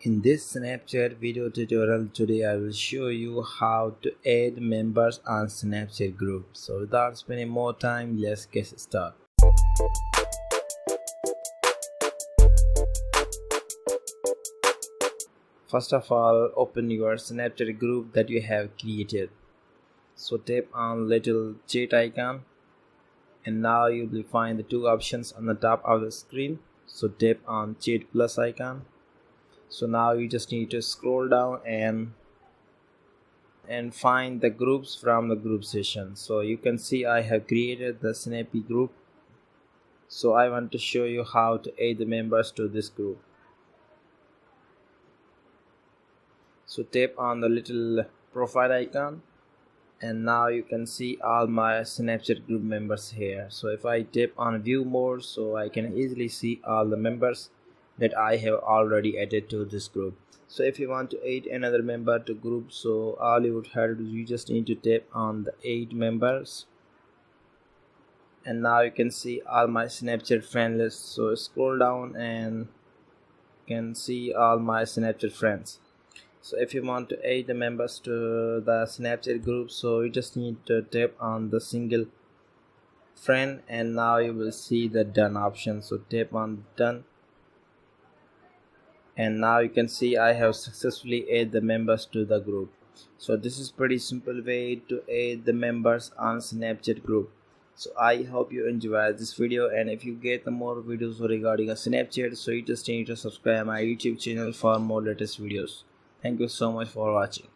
In this Snapchat video tutorial today I will show you how to add members on Snapchat group. So without spending more time, let's get started. First of all, open your Snapchat group that you have created. So tap on little chat icon and now you will find the two options on the top of the screen. So tap on chat plus icon. So now you just need to scroll down and find the groups from the group session. So you can see I have created the Snappy group. So I want to show you how to add the members to this group. So tap on the little profile icon and now you can see all my Snapchat group members here. So if I tap on view more, so I can easily see all the members that I have already added to this group. So if you want to add another member to group, so all you would have to do, you just need to tap on the add members and now you can see all my Snapchat friend list. So scroll down and you can see all my Snapchat friends. So if you want to add the members to the Snapchat group, so you just need to tap on the single friend and now you will see the done option. So tap on done and now you can see I have successfully added the members to the group. So this is pretty simple way to add the members on Snapchat group. So I hope you enjoyed this video, and if you get the more videos regarding a Snapchat, so you just need to subscribe my YouTube channel for more latest videos. Thank you so much for watching.